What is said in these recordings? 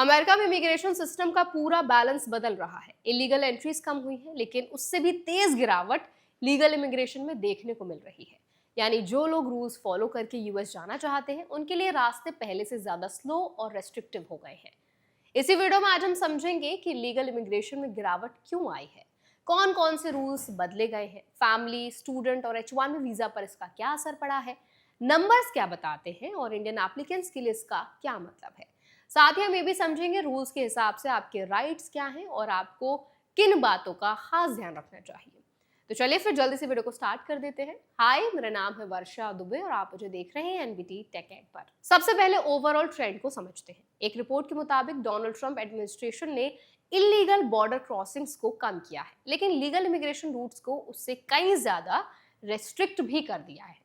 America में immigration system का पूरा बैलेंस बदल रहा है। इलीगल एंट्रीज कम हुई है, लेकिन उससे भी तेज गिरावट लीगल इमिग्रेशन में देखने को मिल रही है। यानी जो लोग रूल्स फॉलो करके यूएस जाना चाहते हैं, उनके लिए रास्ते पहले से ज्यादा स्लो और रेस्ट्रिक्टिव हो गए हैं। इसी वीडियो में आज हम समझेंगे कि लीगल इमिग्रेशन में गिरावट क्यों आई है, कौन कौन से रूल्स बदले गए हैं, फैमिली, स्टूडेंट और H1B वीजा पर इसका क्या असर पड़ा है, नंबर्स क्या बताते हैं और इंडियन एप्लीकेंट्स के लिए इसका क्या मतलब है। साथ ही हम ये भी समझेंगे रूल्स के हिसाब से आपके राइट्स क्या हैं और आपको किन बातों का खास ध्यान रखना चाहिए। तो चलिए फिर जल्दी से वीडियो को स्टार्ट कर देते हैं। हाय, मेरा नाम है वर्षा दुबे और आप मुझे देख रहे हैं एनबीटी टेक एड पर। सबसे पहले ओवरऑल ट्रेंड को समझते हैं। एक रिपोर्ट के मुताबिक डोनाल्ड ट्रंप एडमिनिस्ट्रेशन ने इलीगल बॉर्डर क्रॉसिंग्स को कम किया है, लेकिन लीगल इमिग्रेशन रूट्स को उससे कई ज्यादा रेस्ट्रिक्ट भी कर दिया है।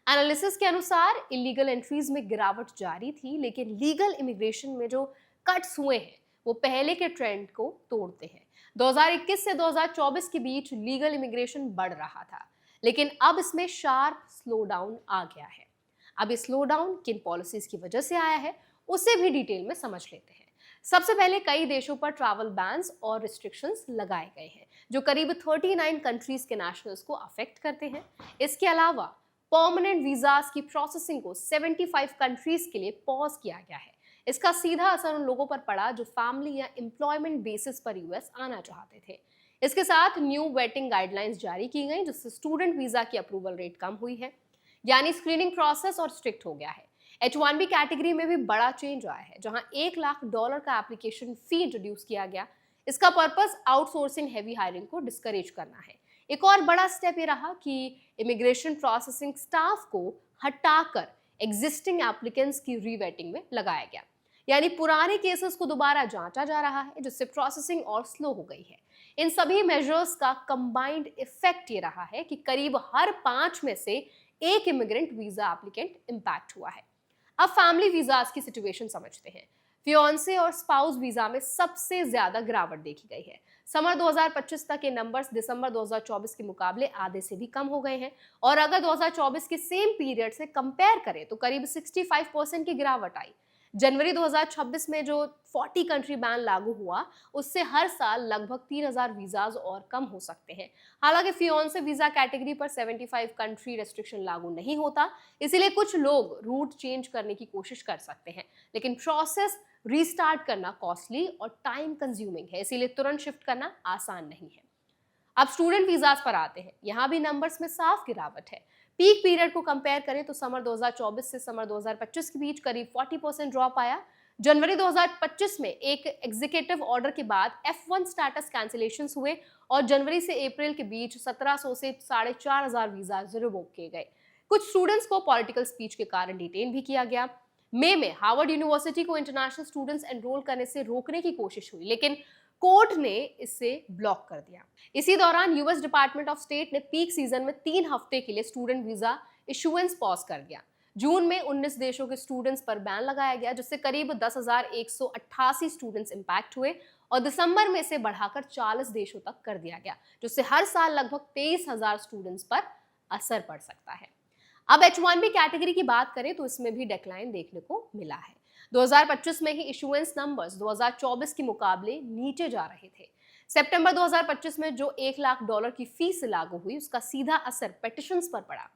एनालिसिस के अनुसार इलीगल एंट्रीज में गिरावट जारी थी, लेकिन लीगल इमिग्रेशन में जो कट्स हुए हैं वो पहले के ट्रेंड को तोड़ते हैं। 2021 से 2024 के बीच लीगल इमिग्रेशन बढ़ रहा था, लेकिन अब इसमें शार्प स्लो डाउन आ गया है। अब ये स्लो डाउन किन पॉलिसीज की वजह से आया है, उसे भी डिटेल में समझ लेते हैं। सबसे पहले कई देशों पर ट्रैवल बैन्स और रिस्ट्रिक्शंस लगाए गए हैं, जो करीब 39 कंट्रीज के नेशनल्स को अफेक्ट करते हैं। इसके अलावा परमानेंट वीजास की प्रोसेसिंग को 75 कंट्रीज के लिए पॉज किया गया है। इसका सीधा असर उन लोगों पर पड़ा जो फैमिली या एम्प्लॉयमेंट बेसिस पर यूएस आना चाहते थे। इसके साथ न्यू वेटिंग गाइडलाइंस जारी की गई, जिससे स्टूडेंट वीजा की अप्रूवल रेट कम हुई है, यानी स्क्रीनिंग प्रोसेस और स्ट्रिक्ट हो गया है। H1B कैटेगरी में भी बड़ा चेंज आया है, जहां $1 लाख का एप्लीकेशन फी इंट्रोड्यूस किया गया। इसका पर्पस आउटसोर्सिंग हैवी हायरिंग को डिस्करेज करना है। एक और बड़ा स्टेप ये रहा कि इमिग्रेशन प्रोसेसिंग स्टाफ को हटाकर एग्जिस्टिंग एप्लीकेंट्स की रीवेटिंग में लगाया गया, यानी पुराने केसेस को दोबारा जांचा जा रहा है, जिससे प्रोसेसिंग और स्लो हो गई है। इन सभी मेजर्स का कंबाइंड इफेक्ट ये रहा है कि करीब हर 5 में से एक इमिग्रेंट वीजा एप्लीकेंट इंपैक्ट हुआ है। अब फैमिली वीजास की सिचुएशन समझते हैं। फियोन्से और स्पाउस वीजा में सबसे ज्यादा गिरावट देखी गई है। समर 2025 तक के नंबर्स दिसंबर 2024 के मुकाबले आधे से भी कम हो गए हैं, और अगर 2024 के सेम पीरियड से कंपेयर करें तो करीब 65% की गिरावट आई। जनवरी 2026 में जो 40 कंट्री बैन लागू हुआ, उससे हर साल लगभग 3000 वीजाज और कम हो सकते हैं। हालांकि फियोन्से वीजा कैटेगरी पर 75 कंट्री रेस्ट्रिक्शन लागू नहीं होता, इसीलिए कुछ लोग रूट चेंज करने की कोशिश कर सकते हैं, लेकिन प्रोसेस रीस्टार्ट करना कॉस्टली और टाइम कंज्यूमिंग है, इसीलिए तुरंत शिफ्ट करना आसान नहीं है। अब स्टूडेंट वीजास पर आते हैं। यहाँ भी नंबर्स में साफ गिरावट है। पीक पीरियड को कंपेयर करें तो समर 2024 से समर 2025 के बीच करीब 40% ड्रॉप आया। जनवरी 2025 में एक एग्जीक्यूटिव ऑर्डर के बाद F1 स्टेटस कैंसिलेशंस हुए और जनवरी से अप्रैल के बीच 1700 से 4500 वीजा रिवोक किए गए। कुछ स्टूडेंट्स को पॉलिटिकल स्पीच के कारण डिटेन भी किया गया। मई में हार्वर्ड यूनिवर्सिटी को इंटरनेशनल स्टूडेंट्स एनरोल करने से रोकने की कोशिश हुई, लेकिन कोर्ट ने इसे ब्लॉक कर दिया। इसी दौरान यूएस डिपार्टमेंट ऑफ स्टेट ने पीक सीजन में 3 हफ्ते के लिए स्टूडेंट वीजा इशुएंस पॉज कर दिया। जून में 19 देशों के स्टूडेंट्स पर बैन लगाया गया, जिससे करीब 10,188 स्टूडेंट्स इंपैक्ट हुए, और दिसंबर में इसे बढ़ाकर 40 देशों तक कर दिया गया, जिससे हर साल लगभग 23,000 स्टूडेंट्स पर असर पड़ सकता है। अब H1B कैटेगरी की बात करें तो इसमें भी डिक्लाइन देखने को मिला है। 2025 में ही इशुएंस नंबर्स 2024 के मुकाबले नीचे जा रहे थे। सितंबर 2025 में जो $1 लाख की फीस लागू हुई, उसका सीधा असर पेटिशंस पर पड़ा।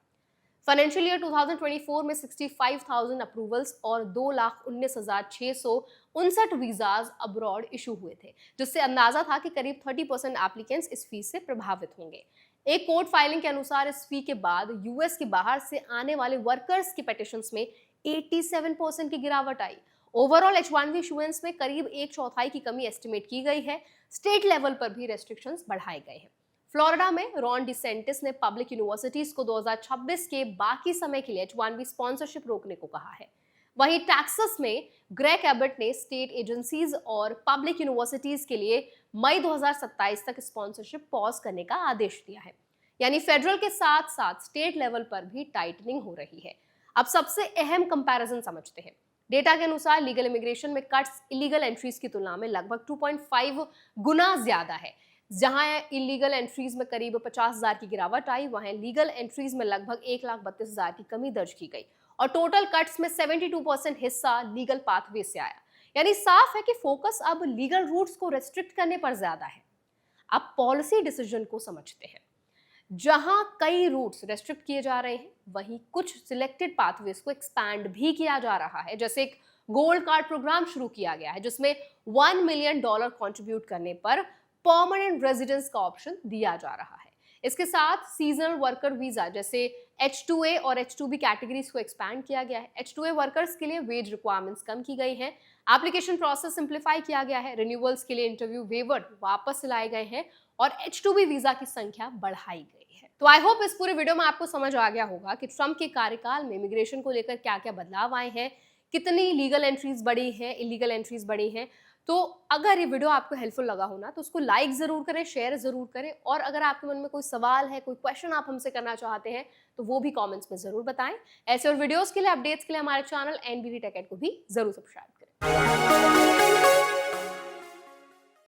फाइनेंशियल ईयर 2024 में 65,000 अप्रूवल्स और 2,19,659 वीजाज अब्रॉड इशू हुए थे, जिससे अंदाजा था कि करीब 30% एप्लीकेंट्स इस फीस से प्रभावित होंगे। एक कोर्ट फाइलिंग के अनुसार इस फी के बाद यूएस के बाहर से आने वाले वर्कर्स की पेटिशंस में 87% की गिरावट आई। ओवरऑल H1B इशुएंस में करीब 1/4 की कमी एस्टिमेट की गई है। स्टेट लेवल पर भी रेस्ट्रिक्शंस बढ़ाए गए हैं। फ्लोरिडा में रॉन डिसेंटिस ने पब्लिक यूनिवर्सिटीज को 2026 के बाकी समय के लिए H1B स्पॉन्सरशिप रोकने को कहा है। वहीं टैक्सास में ग्रेग एबट ने स्टेट एजेंसीज और पब्लिक यूनिवर्सिटीज के लिए मई 2027 तक स्पॉन्सरशिप पॉज करने का आदेश दिया है। यानी फेडरल के साथ साथ स्टेट लेवल पर भी टाइटनिंग हो रही है। अब सबसे अहम कंपैरिजन समझते हैं। डेटा के अनुसार लीगल इमिग्रेशन में कट्स इलीगल एंट्रीज की तुलना में लगभग 2.5 गुना ज्यादा है। जहां इलीगल एंट्रीज में करीब 50,000 की गिरावट आई, वहीं लीगल एंट्रीज में लगभग 1,32,000 की कमी दर्ज की गई, और टोटल कट्स में 72% हिस्सा लीगल पाथवे से आया। यानी साफ है कि फोकस अब लीगल रूट्स को रेस्ट्रिक्ट करने पर ज्यादा है। अब पॉलिसी डिसीजन को समझते हैं। जहां कई रूट्स रेस्ट्रिक्ट किए जा रहे हैं, वहीं कुछ सिलेक्टेड पाथवेज को एक्सपैंड भी किया जा रहा है। जैसे एक गोल्ड कार्ड प्रोग्राम शुरू किया गया है जिसमें $1 मिलियन कंट्रीब्यूट करने पर परमानेंट रेजिडेंस का ऑप्शन दिया जा रहा है। इसके साथ सीजनल वर्कर वीजा जैसे H2A और H2B कैटेगरीज को एक्सपैंड किया गया है। H2A वर्कर्स के लिए वेज रिक्वायरमेंट्स कम की गई हैं, एप्लीकेशन प्रोसेस सिंप्लीफाई किया गया है, रिन्यूअल्स के लिए इंटरव्यू वेवर वापस लाए गए हैं और H2B वीजा की संख्या बढ़ाई गई है। तो आई होप इस पूरे वीडियो में आपको समझ आ गया होगा कि ट्रंप के कार्यकाल में इमिग्रेशन को लेकर क्या क्या बदलाव आए हैं, कितनी लीगल एंट्रीज बढ़ी हैं, इलीगल एंट्रीज बढ़ी हैं। तो अगर ये वीडियो आपको हेल्पफुल लगा हो ना, तो उसको लाइक जरूर करें, शेयर जरूर करें, और अगर आपके मन में कोई सवाल है, कोई क्वेश्चन आप हमसे करना चाहते हैं, तो वो भी कमेंट्स में जरूर बताएं। ऐसे और वीडियोस के लिए, अपडेट्स के लिए हमारे चैनल NBT Tech Ed को भी जरूर सब्सक्राइब करें।